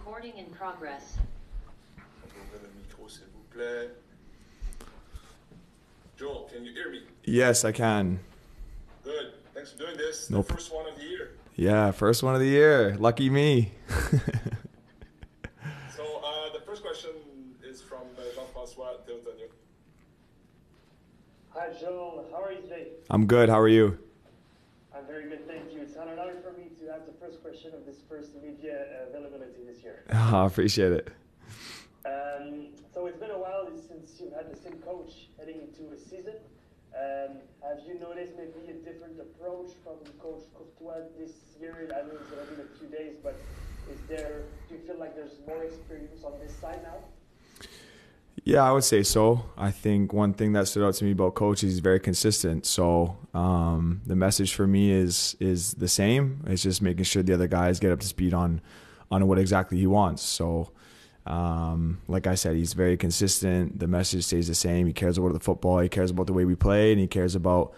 Recording in progress. Ouvrez le micro, s'il vous plaît. Joel, can you hear me? Yes, I can. Good. Thanks for doing this. Nope. The first one of the year. Yeah, first one of the year. Lucky me. So the first question is from Jean-François Théotonio. Hi Joel, how are you today? I'm good. How are you? I'm very good, thank you. It's an honor for me to ask the first question of this first media availability this year. I appreciate it. So it's been a while since you've had the same coach heading into a season. Have you noticed maybe a different approach from Coach Courtois this year? I know it's going to be a few days, but do you feel like there's more experience on this side now? Yeah, I would say so. I think one thing that stood out to me about Coach is he's very consistent. So the message for me is the same. It's just making sure the other guys get up to speed on what exactly he wants. So like I said, he's very consistent. The message stays the same. He cares about the football. He cares about the way we play, and he cares about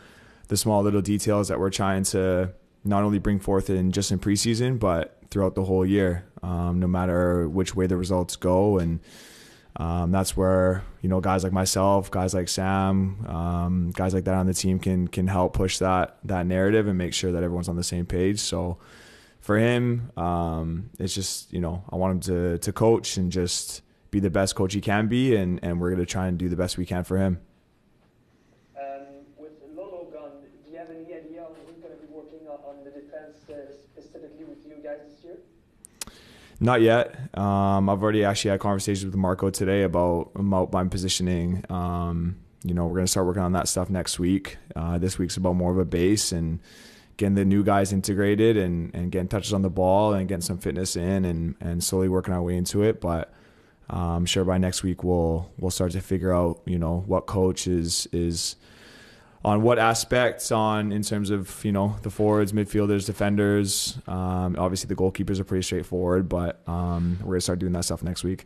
the small little details that we're trying to not only bring forth in preseason, but throughout the whole year, no matter which way the results go. And that's where, guys like myself, guys like Sam, guys like that on the team can help push that narrative and make sure that everyone's on the same page. So for him, it's just, I want him to coach and just be the best coach he can be, and we're going to try and do the best we can for him. With Lolo gone, do you have any idea on who's going to be working on the defense specifically with you guys this year? Not yet. I've already actually had conversations with Marco today about my positioning. We're going to start working on that stuff next week. This week's about more of a base and getting the new guys integrated and getting touches on the ball and getting some fitness in and slowly working our way into it. But I'm sure by next week we'll start to figure out, what coach is on what aspects in terms of, the forwards, midfielders, defenders. Obviously the goalkeepers are pretty straightforward, but we're going to start doing that stuff next week.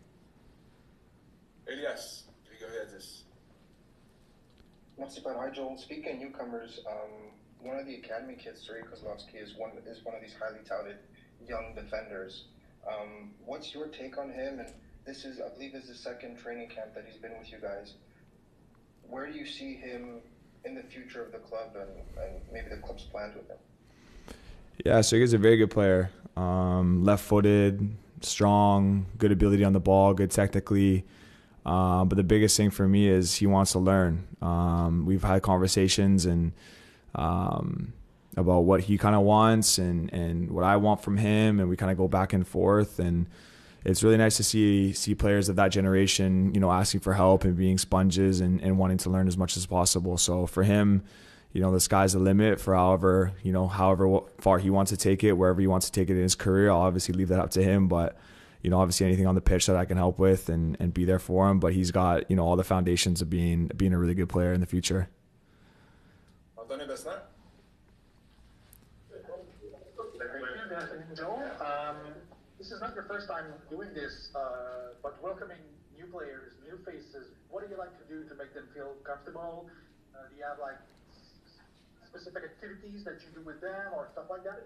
Elias, can you go ahead this? Merci, hi Joel. Speaking of newcomers, one of the academy kids, Suri Kozlovsky, is one of these highly touted young defenders. What's your take on him? And this is, I believe, the second training camp that he's been with you guys. Where do you see him in the future of the club and maybe the club's plans with him? Yeah, so he's a very good player. Left-footed, strong, good ability on the ball, good technically. But the biggest thing for me is he wants to learn. We've had conversations and about what he kind of wants and what I want from him, and we kind of go back and forth. And it's really nice to see players of that generation, asking for help and being sponges and wanting to learn as much as possible. So for him, the sky's the limit for however far he wants to take it, wherever he wants to take it in his career. I'll obviously leave that up to him, but obviously anything on the pitch that I can help with and be there for him. But he's got, all the foundations of being a really good player in the future. Joel, this is not your first time doing this, but welcoming new players, new faces. What do you like to do to make them feel comfortable? Do you have specific activities that you do with them or stuff like that?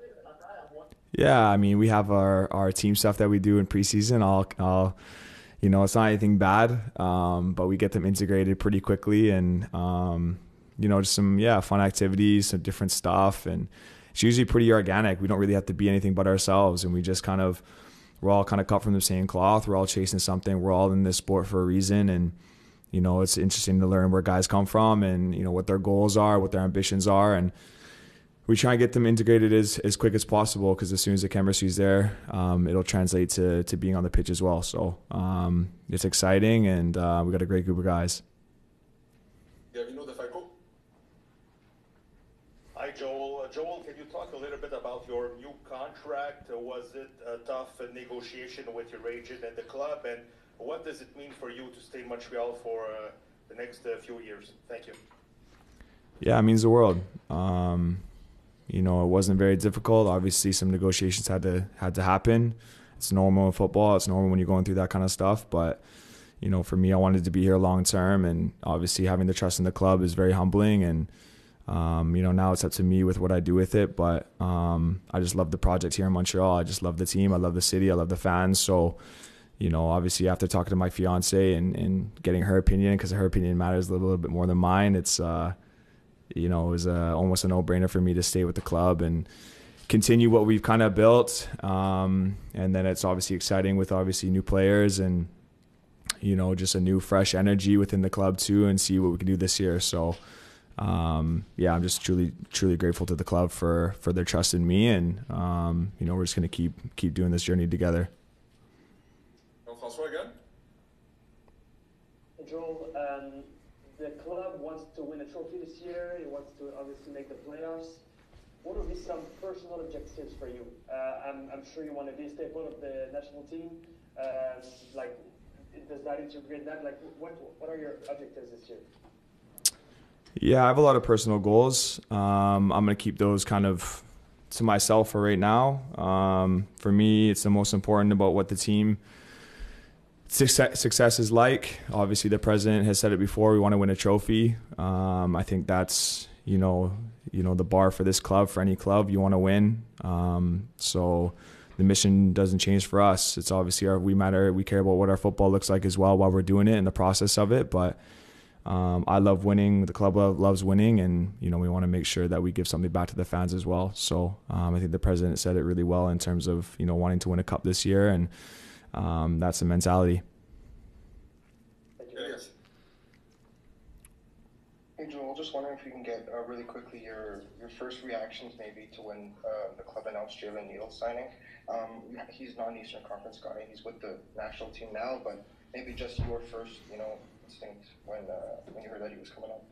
Yeah, we have our team stuff that we do in preseason. I'll it's not anything bad, but we get them integrated pretty quickly and just some fun activities, some different stuff, and it's usually pretty organic. We don't really have to be anything but ourselves, and we're all kind of cut from the same cloth. We're all chasing something. We're all in this sport for a reason, and it's interesting to learn where guys come from and what their goals are, what their ambitions are, and we try and get them integrated as quick as possible, because as soon as the chemistry's there, it'll translate to being on the pitch as well. So it's exciting, and we got a great group of guys. Hi, Joel. Joel, can you talk a little bit about your new contract? Was it a tough negotiation with your agent and the club? And what does it mean for you to stay in Montreal for the next few years? Thank you. Yeah, it means the world. It wasn't very difficult. Obviously, some negotiations had to happen. It's normal in football. It's normal when you're going through that kind of stuff. But, for me, I wanted to be here long term. And obviously having the trust in the club is very humbling. And Now it's up to me with what I do with it. But I just love the project here in Montreal. I just love the team. I love the city. I love the fans. So, obviously after talking to my fiance and getting her opinion, because her opinion matters a little bit more than mine, it was almost a no-brainer for me to stay with the club and continue what we've kind of built. And then it's obviously exciting with obviously new players and, just a new fresh energy within the club too, and see what we can do this year. So, I'm just truly grateful to the club for their trust in me. And, we're just going to keep doing this journey together. François again? Joel, the club wants to win a trophy this year. It wants to obviously make the playoffs. What would be some personal objectives for you? I'm sure you want to be a staple of the national team. Does that integrate that? What are your objectives this year? Yeah, I have a lot of personal goals. I'm going to keep those kind of to myself for right now. For me, it's the most important about what the team success is like. Obviously, the president has said it before. We want to win a trophy. I think that's the bar for this club, for any club. You want to win. So the mission doesn't change for us. It's obviously we matter. We care about what our football looks like as well while we're doing it in the process of it. But I love winning. The club loves winning, and we want to make sure that we give something back to the fans as well. So I think the president said it really well in terms of wanting to win a cup this year, and that's the mentality. Yes. Hey Joel, just wondering if you can get really quickly your first reactions maybe to when the club announced Jalen Neal's signing. He's not an Eastern Conference guy. He's with the national team now, but maybe just your first, instinct when you heard that he was coming up.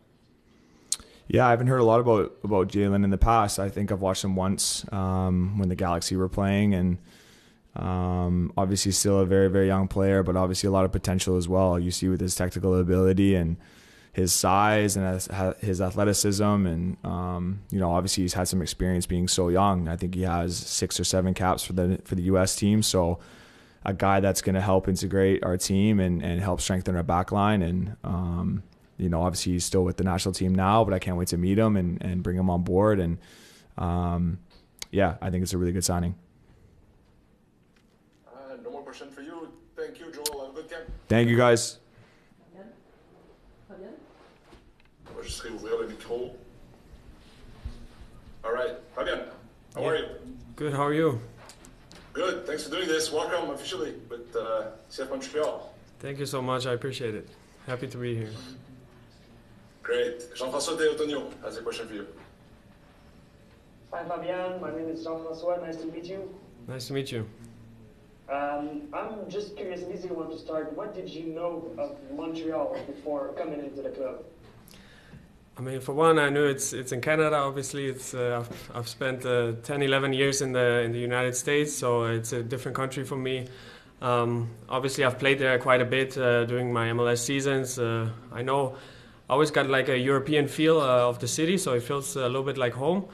Yeah, I haven't heard a lot about Jalen in the past. I think I've watched him once when the Galaxy were playing, and obviously still a very, very young player, but obviously a lot of potential as well. You see with his technical ability and his size and his athleticism, and obviously he's had some experience being so young. I think he has 6 or 7 caps for the U.S. team. So a guy that's going to help integrate our team and help strengthen our back line. And obviously he's still with the national team now, but I can't wait to meet him and bring him on board. And I think it's a really good signing. No more question for you. Thank you, Joel. Have a good camp. Thank you, guys. On va juste réouvrir le micro. All right, Fabian, how are you? Good, how are you? Good, thanks for doing this. Welcome officially with CF Montreal. Thank you so much, I appreciate it. Happy to be here. Great. Jean-François Théotonio has a question for you. Hi Fabian, my name is Jean-François. Nice to meet you. Nice to meet you. I'm just curious, an easy one to start. What did you know of Montreal before coming into the club? I mean, for one, I knew it's in Canada. Obviously, it's I've spent 10, 11 years in the United States, so it's a different country for me. Obviously, I've played there quite a bit during my MLS seasons. I know I always got like a European feel of the city, so it feels a little bit like home.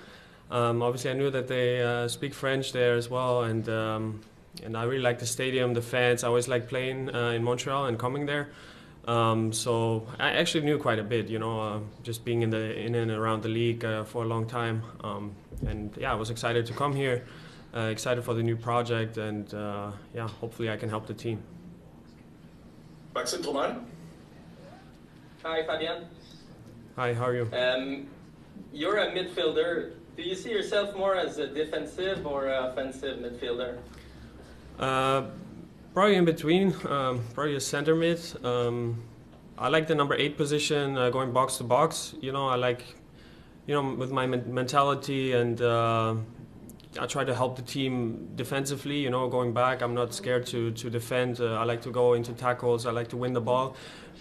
Obviously, I knew that they speak French there as well, and I really like the stadium, the fans. I always like playing in Montreal and coming there. So I actually knew quite a bit, just being in and around the league for a long time. I was excited to come here, excited for the new project, and hopefully I can help the team. Maxime Truman. Hi, Fabian. Hi, how are you? You're a midfielder. Do you see yourself more as a defensive or offensive midfielder? Probably in between, probably a center mid. I like the number 8 position, going box to box. I like, with my mentality, and I try to help the team defensively, going back. I'm not scared to defend. I like to go into tackles. I like to win the ball.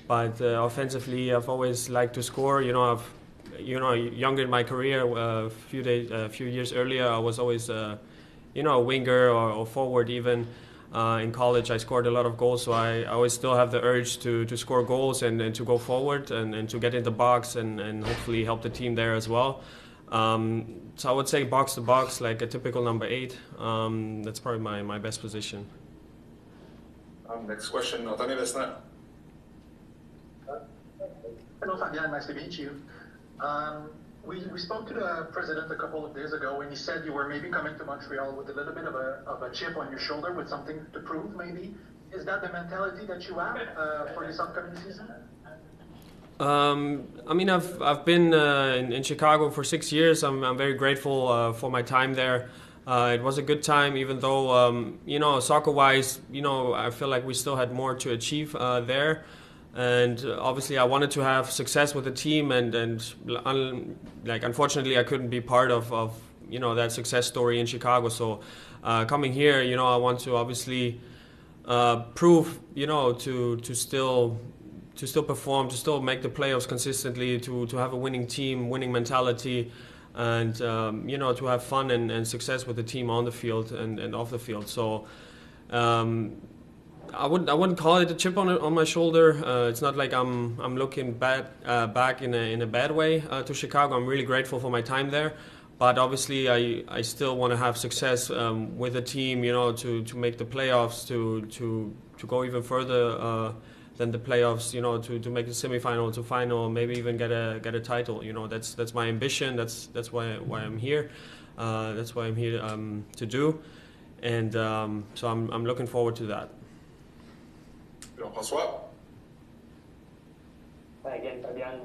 But offensively, I've always liked to score. Younger in my career, a few years earlier, I was always, a winger or forward even. In college, I scored a lot of goals, so I always still have the urge to score goals and to go forward and to get in the box and hopefully help the team there as well. So I would say box to box, like a typical number 8. That's probably my best position. Next question, Anthony Lesnar. Hello, Fabian. Nice to meet you. We spoke to the president a couple of days ago, and he said you were maybe coming to Montreal with a little bit of a chip on your shoulder, with something to prove, maybe. Is that the mentality that you have for this upcoming season? I mean, I've been in Chicago for 6 years. I'm very grateful for my time there. It was a good time, even though you know, soccer-wise, you know, I feel like we still had more to achieve there. And obviously, I wanted to have success with the team, and like unfortunately, I couldn't be part of you know, that success story in Chicago. So coming here, you know, I want to obviously prove, you know, to still perform, to still make the playoffs consistently, to have a winning team, winning mentality, and you know, to have fun and success with the team on the field and off the field. So I wouldn't call it a chip on my shoulder. It's not like I'm looking back in a bad way to Chicago. I'm really grateful for my time there, but obviously I still want to have success with the team. You know, to make the playoffs, to go even further than the playoffs. You know, to make the semifinal to final, maybe even get a title. You know, that's my ambition. That's why I'm here. That's why I'm here to do, and so I'm looking forward to that. François? Hi again, Fabian.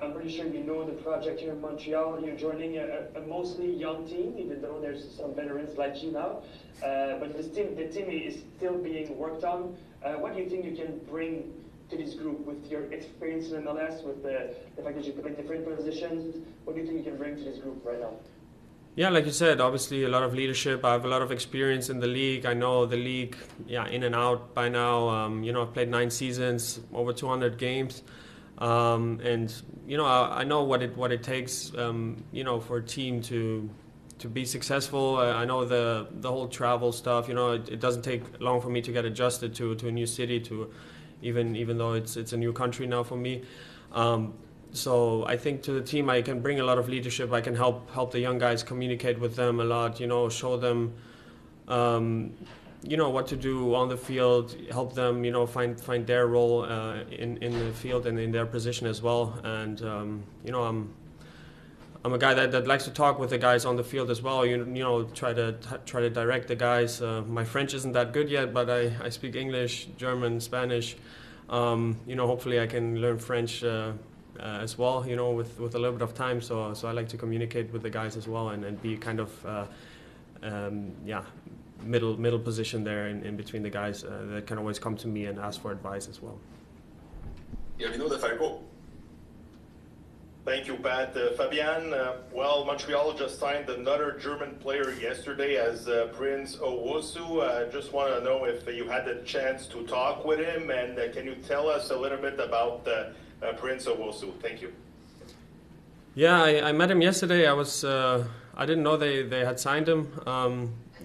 I'm pretty sure you know the project here in Montreal. You're joining a mostly young team, even though there's some veterans like you now. But the team is still being worked on. What do you think you can bring to this group with your experience in MLS, with the fact that you play different positions? What do you think you can bring to this group right now? Yeah, like you said, obviously a lot of leadership. I have a lot of experience in the league. I know the league, yeah, in and out by now. You know, I've played 9 seasons, over 200 games, and you know, I know what it takes. You know, for a team to be successful. I know the whole travel stuff. You know, it doesn't take long for me to get adjusted to a new city, to even though it's a new country now for me. So I think to the team I can bring a lot of leadership. I can help the young guys, communicate with them a lot, you know, show them you know, what to do on the field, help them, you know, find their role in the field and in their position as well. And you know, I'm a guy that likes to talk with the guys on the field as well. You know, try to direct the guys. My French isn't that good yet, but I speak English, German, Spanish. You know, hopefully I can learn French as well, you know, with a little bit of time. So I like to communicate with the guys as well, and be kind of yeah, middle position there in between the guys that can always come to me and ask for advice as well. Thank you, Pat. Fabian, well, Montreal just signed another German player yesterday as Prince Owusu. I just want to know if you had the chance to talk with him, and can you tell us a little bit about Prince Owusu? Thank you. Yeah, I met him yesterday. I didn't know they had signed him.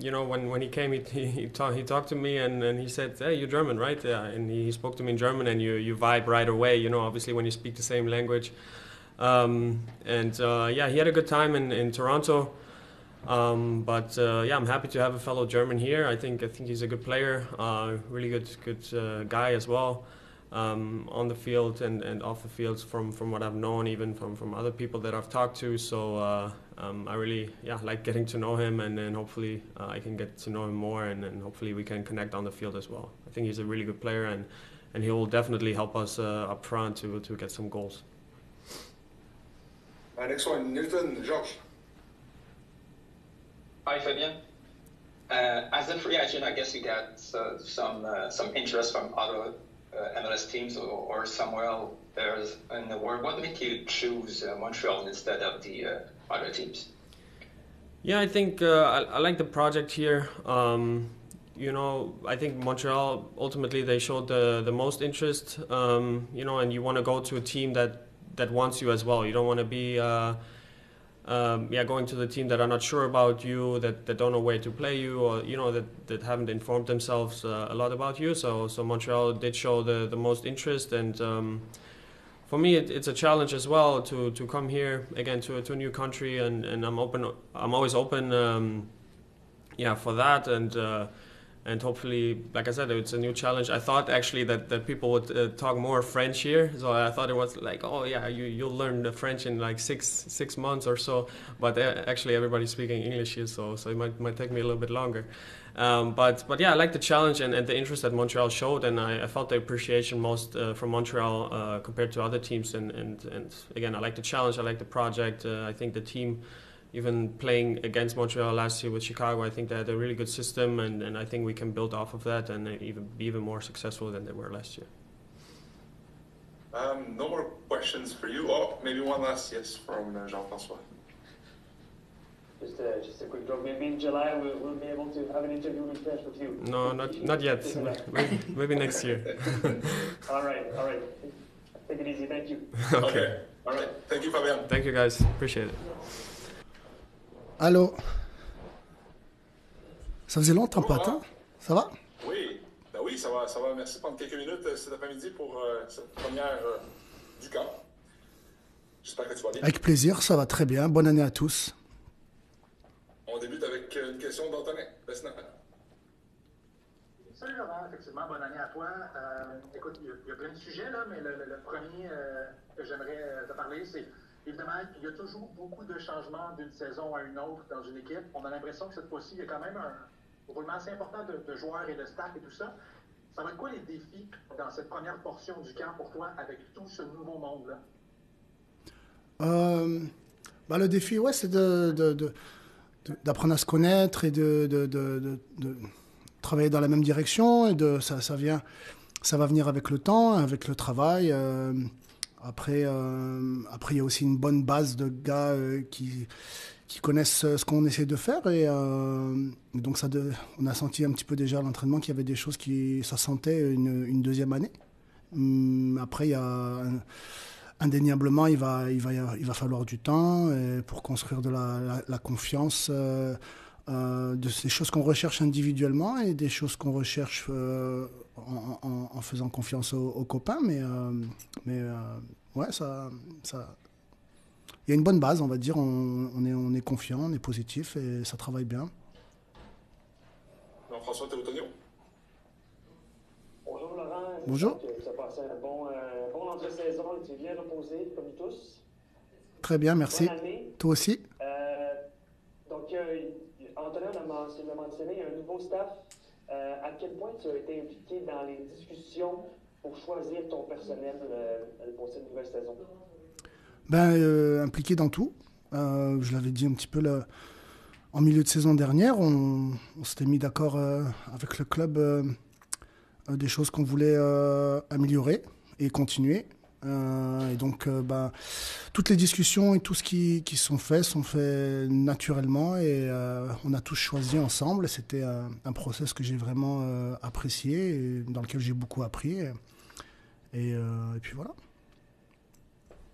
You know, when he came, he talked to me, and he said, "Hey, you're German, right?" Yeah, and he spoke to me in German, and you vibe right away. You know, obviously when you speak the same language. Yeah, he had a good time in Toronto. Yeah, I'm happy to have a fellow German here. I think he's a good player, really good guy as well, on the field and off the field from what I've known, even from other people that I've talked to. So I really like getting to know him, and then hopefully I can get to know him more, and hopefully we can connect on the field as well. I think he's a really good player, and he will definitely help us up front to get some goals. Next one, Newton, Georges. Hi, Fabian. As a free agent, I guess you got some interest from other MLS teams or somewhere else in the world. What made you choose Montreal instead of the other teams? Yeah, I think I like the project here. You know, I think Montreal, ultimately they showed the most interest. You know, and you want to go to a team that wants you as well. You don't want to be going to the team that are not sure about you, that don't know where to play you, or you know, that haven't informed themselves a lot about you. So Montreal did show the most interest, and for me it's a challenge as well to come here again to a new country, and I'm always open for that, and and hopefully, like I said, it's a new challenge. I thought actually that people would talk more French here, so I thought it was like, oh yeah, you'll learn the French in like six months or so. But actually, everybody's speaking English here, so it might take me a little bit longer. But yeah, I like the challenge and the interest that Montreal showed, and I felt the appreciation most from Montreal compared to other teams. And again, I like the challenge, I like the project. I think the team, even playing against Montreal last year with Chicago, I think they had a really good system, and I think we can build off of that and be even more successful than they were last year. No more questions for you. Oh, maybe one last yes from Jean-François. Just a quick joke. Maybe in July we'll be able to have an interview with French with you. No, not yet. Maybe next year. All right. Take it easy. Thank you. Okay. All right. Thank you, Fabien. Thank you, guys. Appreciate it. Allô? Ça faisait longtemps, Pat, hein? Ça va? Oui, ben oui, ça va. Merci de prendre quelques minutes cet après-midi pour cette première du camp. J'espère que tu vas bien. Avec plaisir, ça va très bien. Bonne année à tous. On débute avec une question d'Antonin. Salut Laurent, effectivement, bonne année à toi. Écoute, il y a plein de sujets là, mais le premier que j'aimerais te parler, c'est évidemment, il y a toujours beaucoup de changements d'une saison à une autre dans une équipe. On a l'impression que cette fois-ci, il y a quand même un roulement assez important de joueurs et de staff et tout ça. Ça va être quoi les défis dans cette première portion du camp pour toi avec tout ce nouveau monde-là? Le défi, ouais, c'est d'apprendre à se connaître et de travailler dans la même direction. Et ça va venir avec le temps, avec le travail. Après, il y a aussi une bonne base de gars qui connaissent ce qu'on essaie de faire. Et donc, on a senti un petit peu déjà à l'entraînement qu'il y avait des choses ça sentait une deuxième année. Après, il y a indéniablement, il va falloir du temps pour construire de la confiance, de ces choses qu'on recherche individuellement et des choses qu'on recherche en faisant confiance aux copains. Mais ouais, il y a une bonne base, on va dire. On est confiant, on est positif et ça travaille bien. Jean-François Télotonio. Bonjour Laurent. Bonjour. Tu as passé un bon entre-saison et tu es bien reposé, comme tous. Très bien, merci. Bonne année. Toi aussi. Donc, Antonin l'a mentionné, il y a un nouveau staff. À quel point tu as été impliqué dans les discussions pour choisir ton personnel pour cette nouvelle saison? Impliqué dans tout. Je l'avais dit un petit peu en milieu de saison dernière. On s'était mis d'accord avec le club des choses qu'on voulait améliorer et continuer. Et donc, toutes les discussions et tout ce qui sont faits naturellement et on a tous choisi ensemble. C'était un process que j'ai vraiment apprécié et dans lequel j'ai beaucoup appris. Et puis voilà.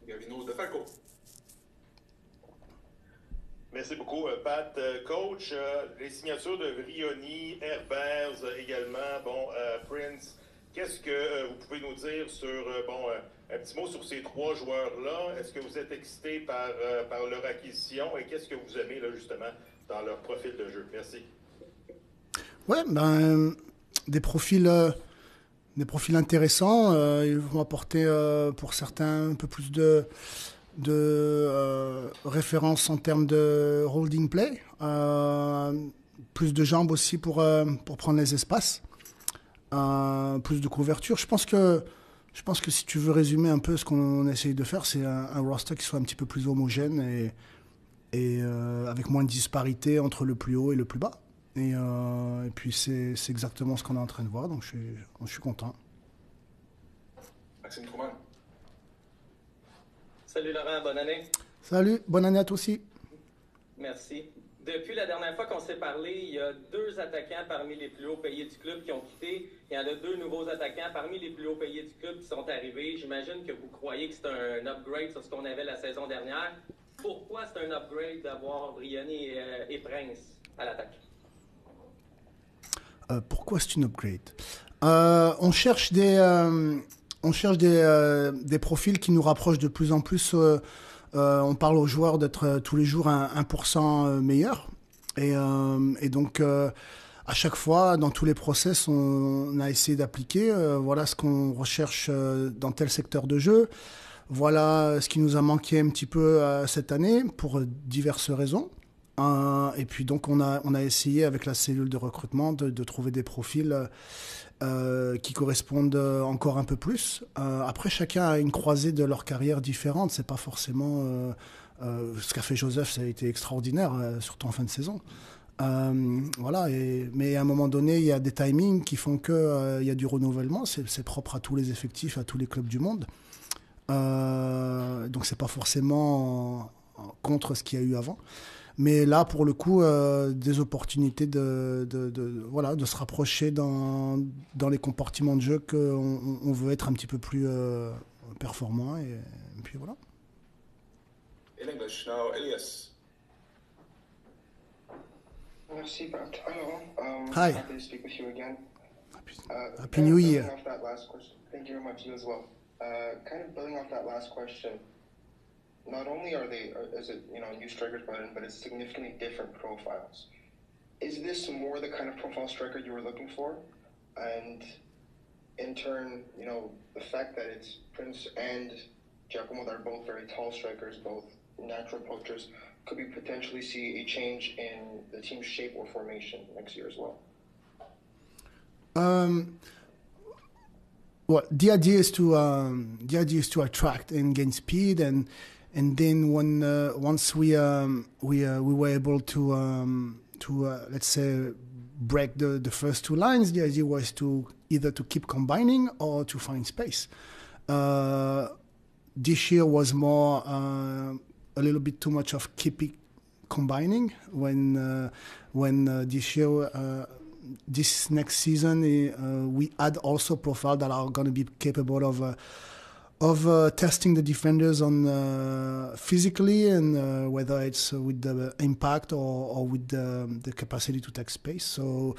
Gavino De Falco. Merci beaucoup, Pat. Coach, les signatures de Vrioni, Herbers également, Prince, qu'est-ce que vous pouvez nous dire sur, un petit mot sur ces trois joueurs-là? Est-ce que vous êtes excité par leur acquisition et qu'est-ce que vous aimez, là, justement, dans leur profil de jeu? Merci. Ouais, des profils intéressants. Ils vont apporter pour certains un peu plus de références en termes de holding play, plus de jambes aussi pour prendre les espaces, plus de couverture. Je pense que si tu veux résumer un peu ce qu'on essaye de faire, c'est un roster qui soit un petit peu plus homogène et avec moins de disparité entre le plus haut et le plus bas. Et puis c'est exactement ce qu'on est en train de voir, donc je suis content. Maxime Truman. Salut Laurent, bonne année. Salut, bonne année à toi aussi. Merci. Depuis la dernière fois qu'on s'est parlé, il y a 2 attaquants parmi les plus hauts payés du club qui ont quitté. Il y en a 2 nouveaux attaquants parmi les plus hauts payés du club qui sont arrivés. J'imagine que vous croyez que c'est un upgrade sur ce qu'on avait la saison dernière. Pourquoi c'est un upgrade d'avoir Vrioni et Prince à l'attaque? Pourquoi c'est une upgrade? On cherche des profils qui nous rapprochent de plus en plus. On parle aux joueurs d'être tous les jours 1% meilleurs. Et donc, à chaque fois, dans tous les process, on a essayé d'appliquer. Voilà ce qu'on recherche dans tel secteur de jeu. Voilà ce qui nous a manqué un petit peu cette année pour diverses raisons. Et puis donc on a essayé avec la cellule de recrutement de trouver des profils qui correspondent encore un peu plus. Après, chacun a une croisée de leur carrière différente. C'est pas forcément ce qu'a fait Joseph, ça a été extraordinaire, surtout en fin de saison. Voilà, mais à un moment donné, il y a des timings qui font que il y a du renouvellement. C'est propre à tous les effectifs, à tous les clubs du monde. Donc c'est pas forcément contre ce qu'il y a eu avant. Mais là, pour le coup, des opportunités voilà, de se rapprocher dans les compartiments de jeu qu'on veut être un petit peu plus performant. Et puis voilà. In English now, Elias. Merci, Pat. Hello. Hi. Happy to speak with you again. Happy New Year. Building off that last question. Thank you very much, you as well. Kind of building off that last question. Not only is it new strikers brought in, but it's significantly different profiles. Is this more the kind of profile striker you were looking for? And in turn, the fact that it's Prince and Giacomo that are both very tall strikers, both natural poachers, could we potentially see a change in the team's shape or formation next year as well? Well, the idea is to attract and gain speed, and then once we were able to let's say break the first two lines, the idea was to either to keep combining or to find space. This year was more a little bit too much of keeping combining when this year. This next season, we add also profiles that are going to be capable of testing the defenders on physically, and whether it's with the impact or with the capacity to take space. So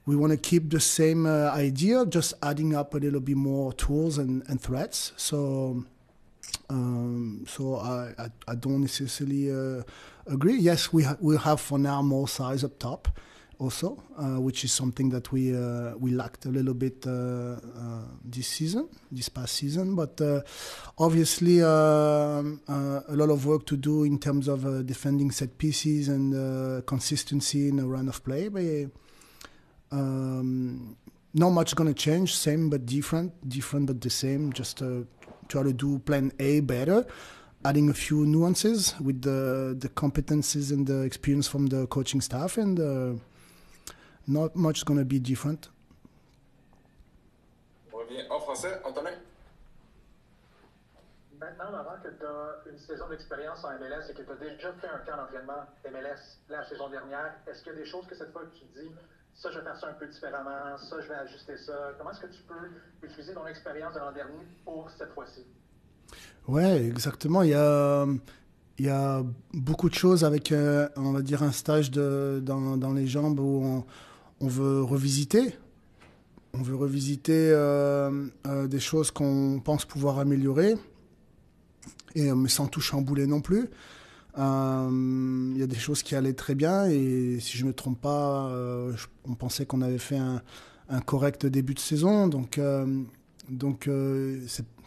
we want to keep the same idea, just adding up a little bit more tools and threats. So I don't necessarily agree. Yes, we have for now more size up top. Also, which is something that we lacked a little bit this past season. But obviously, a lot of work to do in terms of defending set pieces and consistency in a run of play. But not much going to change. Same but different but the same. Just try to do plan A better, adding a few nuances with the competencies and the experience from the coaching staff, and not much going to be different. On revient en français. Antonin? Maintenant, avant que tu as une saison d'expérience en MLS et que tu as déjà fait un camp d'entraînement MLS la saison dernière, est-ce qu'il y a des choses que cette fois tu te dis, ça je vais faire ça un peu différemment, ça je vais ajuster ça? Comment est-ce que tu peux utiliser ton expérience de l'an dernier pour cette fois-ci? Ouais, exactement. Il y a beaucoup de choses avec, on va dire, un stage dans les jambes où on veut revisiter. On veut revisiter des choses qu'on pense pouvoir améliorer, mais sans tout chambouler non plus. Il y a des choses qui allaient très bien, et si je ne me trompe pas, on pensait qu'on avait fait un correct début de saison, donc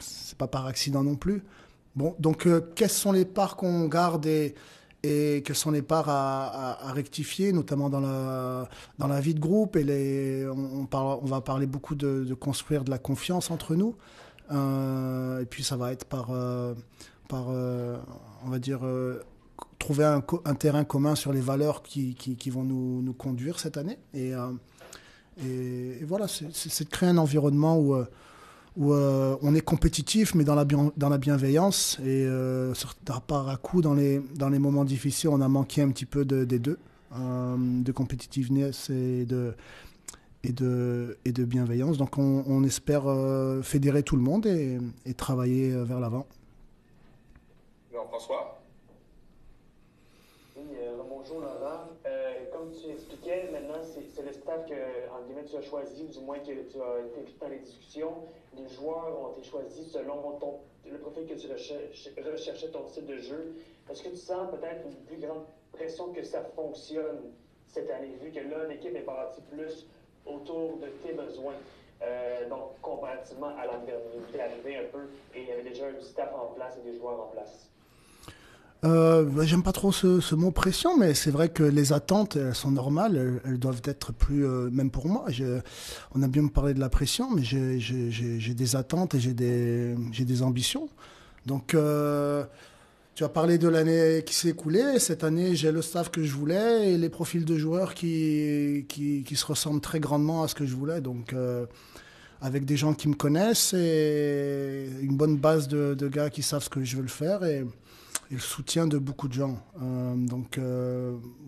c'est pas par accident non plus. Bon, donc quelles sont les parts qu'on garde et quelles sont les parts à rectifier, notamment dans la vie de groupe, et on va parler beaucoup de construire de la confiance entre nous, et puis ça va être par on va dire trouver un terrain commun sur les valeurs qui vont nous conduire cette année, et voilà, c'est de créer un environnement où on est compétitif, mais dans la bienveillance, et par à coup dans les moments difficiles, on a manqué un petit peu des deux, de competitiveness et de bienveillance. Donc on espère fédérer tout le monde et travailler vers l'avant. Jean-François? Oui, bonjour Laurent. Comme tu expliquais, maintenant c'est le staff que, en guillemets, tu as choisi, ou du moins que tu as été impliqué dans les discussions. Les joueurs ont été choisis selon le profil que tu recherchais, ton style de jeu. Est-ce que tu sens peut-être une plus grande pression que ça fonctionne cette année, vu que là, l'équipe est bâtie plus autour de tes besoins. Donc, comparativement à l'an dernier, vous êtes arrivé un peu et il y avait déjà un staff en place et des joueurs en place. J'aime pas trop ce mot pression, mais c'est vrai que les attentes, elles sont normales, elles doivent être plus, même pour moi. On a bien parlé de la pression, mais j'ai des attentes et j'ai des ambitions. Donc, tu as parlé de l'année qui s'est écoulée. Cette année, j'ai le staff que je voulais et les profils de joueurs qui se ressemblent très grandement à ce que je voulais. Donc, avec des gens qui me connaissent et une bonne base de gars qui savent ce que je veux le faire et le soutien de beaucoup de gens. Donc,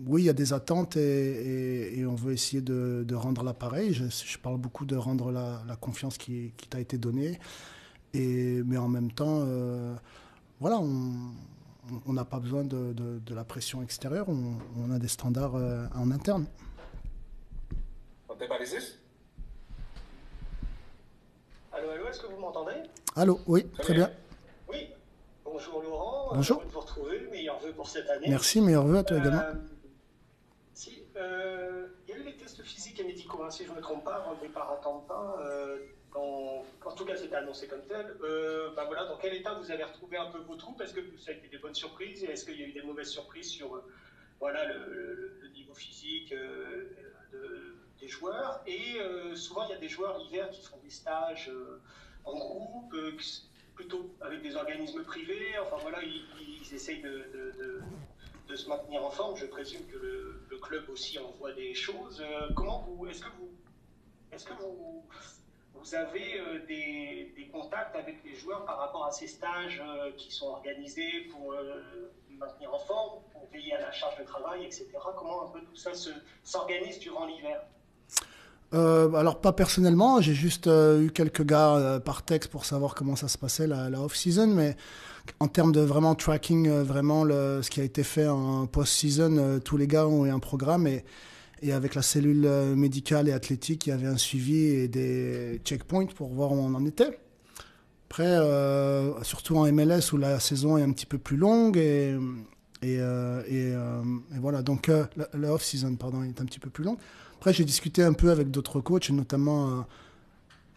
oui, il y a des attentes et on veut essayer de rendre l'appareil. Je parle beaucoup de rendre la confiance qui t'a été donnée. Mais en même temps, voilà, on n'a pas besoin de la pression extérieure. On a des standards en interne. On t'est par ici? Allô, allô, est-ce que vous m'entendez? Allô, oui, très bien. Oui, bonjour Laurent, bonjour. Heureux de vous retrouver, meilleurs vœux pour cette année. Merci, meilleurs vœux à toi également. Il y a eu les tests physiques et médicaux, hein, si je ne me trompe pas, avant le départ à Tampa. En tout cas, c'était annoncé comme tel. Voilà, dans quel état vous avez retrouvé un peu vos troupes? Est-ce que ça a été des bonnes surprises et est-ce qu'il y a eu des mauvaises surprises sur voilà, le niveau physique des joueurs? Et souvent, il y a des joueurs l'hiver qui font des stages en groupe, plutôt avec des organismes privés. Enfin voilà, ils essayent de se maintenir en forme. Je présume que le club aussi envoie des choses. Est-ce que vous avez des contacts avec les joueurs par rapport à ces stages qui sont organisés pour maintenir en forme, pour veiller à la charge de travail, etc. Comment un peu tout ça s'organise durant l'hiver? Alors pas personnellement, j'ai juste eu quelques gars par texte pour savoir comment ça se passait la off-season, mais en termes de vraiment tracking, vraiment ce qui a été fait en post-season, tous les gars ont eu un programme et avec la cellule médicale et athlétique, il y avait un suivi et des checkpoints pour voir où on en était. Après, surtout en MLS où la saison est un petit peu plus longue et voilà, donc la off-season, pardon, est un petit peu plus longue. Après, j'ai discuté un peu avec d'autres coachs, notamment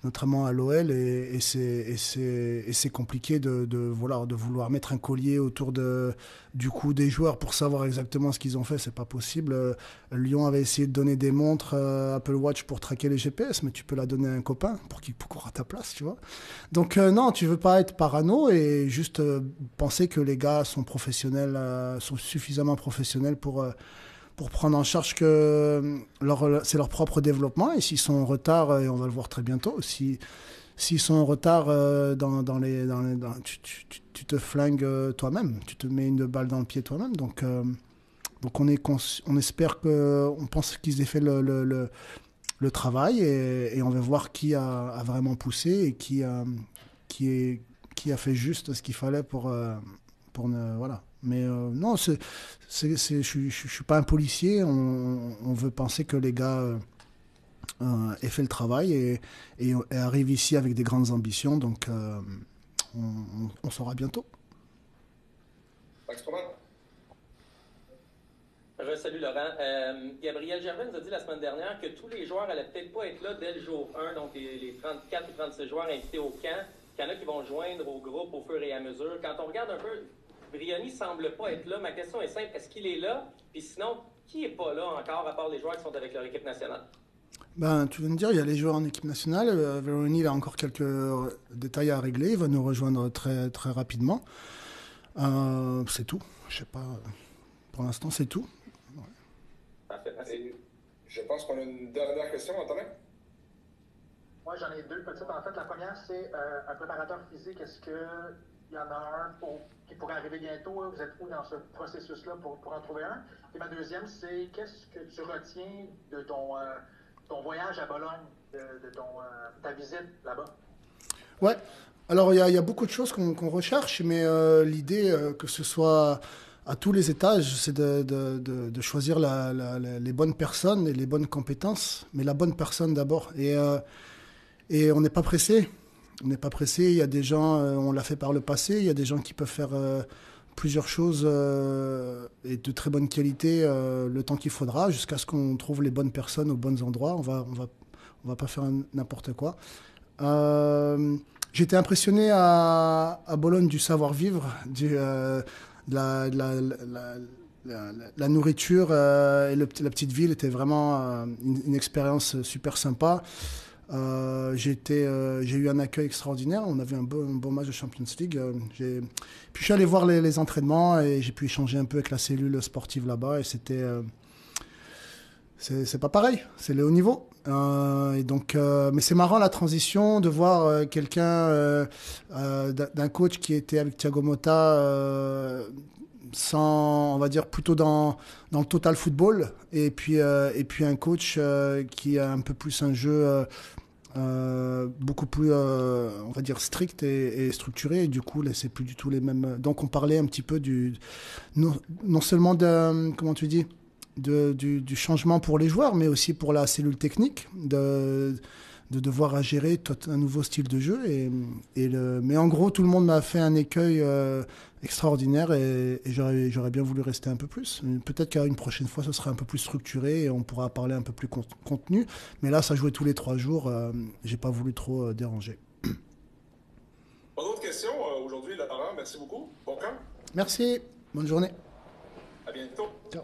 à l'OL, et c'est compliqué de vouloir mettre un collier autour du cou des joueurs pour savoir exactement ce qu'ils ont fait. C'est pas possible. Lyon avait essayé de donner des montres Apple Watch pour traquer les GPS, mais tu peux la donner à un copain pour qu'il court à ta place, tu vois. Donc non, tu veux pas être parano et juste penser que les gars sont professionnels, sont suffisamment professionnels pour prendre en charge que c'est leur propre développement. Et s'ils sont en retard, et on va le voir très bientôt, s'ils sont en retard tu te flingues toi-même, tu te mets une balle dans le pied toi-même. Donc on espère on pense qu'ils aient fait le travail et on va voir qui a vraiment poussé et qui a fait juste ce qu'il fallait pour voilà. Mais non, je suis pas un policier. On veut penser que les gars aient fait le travail et arrivent ici avec des grandes ambitions. Donc, on saura bientôt. Salut Laurent. Gabriel Gervais nous a dit la semaine dernière que tous les joueurs allaient peut-être pas être là dès le jour 1, donc les 34 ou 36 joueurs invités au camp, qu'il y en a qui vont joindre au groupe au fur et à mesure. Quand on regarde un peu, Brioni semble pas être là. Ma question est simple. Est-ce qu'il est là? Puis sinon, qui est pas là encore, à part les joueurs qui sont avec leur équipe nationale? Tu viens de dire, il y a les joueurs en équipe nationale. Brioni, il a encore quelques détails à régler. Il va nous rejoindre très, très rapidement. C'est tout. Je sais pas. Pour l'instant, c'est tout. Ouais. Parfait. Merci. Je pense qu'on a une dernière question, Antonin. Moi, j'en ai deux petites. En fait, la première, c'est un préparateur physique. Est-ce qu'il y en a un qui pourrait arriver bientôt? Vous êtes où dans ce processus-là pour en trouver un? Et ma deuxième, c'est qu'est-ce que tu retiens de ton voyage à Bologne, de ta visite là-bas? Ouais. Alors, il y a beaucoup de choses qu'on recherche, mais l'idée que ce soit à tous les étages, c'est de choisir les bonnes personnes et les bonnes compétences, mais la bonne personne d'abord. Et on n'est pas pressé. On n'est pas pressé. Il y a des gens, on l'a fait par le passé, il y a des gens qui peuvent faire plusieurs choses et de très bonne qualité le temps qu'il faudra jusqu'à ce qu'on trouve les bonnes personnes aux bons endroits. On va pas faire n'importe quoi. J'étais impressionné à Bologne du savoir-vivre, de la nourriture et la petite ville était vraiment une expérience super sympa. J'ai eu un accueil extraordinaire. On avait un bon match de Champions League. Puis je suis allé voir les entraînements et j'ai pu échanger un peu avec la cellule sportive là-bas. Et c'est pas pareil. C'est le haut niveau. Mais c'est marrant la transition de voir quelqu'un d'un coach qui était avec Thiago Motta. On va dire plutôt dans le total football et puis un coach qui a un peu plus un jeu beaucoup plus on va dire strict et structuré et du coup là c'est plus du tout les mêmes. Donc on parlait un petit peu non seulement comment tu dis du changement pour les joueurs mais aussi pour la cellule technique de devoir gérer un nouveau style de jeu mais en gros tout le monde m'a fait un écueil extraordinaire et j'aurais bien voulu rester un peu plus. Peut-être qu'à une prochaine fois ce sera un peu plus structuré et on pourra parler un peu plus contenu, mais là ça jouait tous les 3 jours, j'ai pas voulu trop déranger. Pas d'autres questions aujourd'hui, Laurent, merci beaucoup. Bon camp. Merci, bonne journée. À bientôt. Ciao.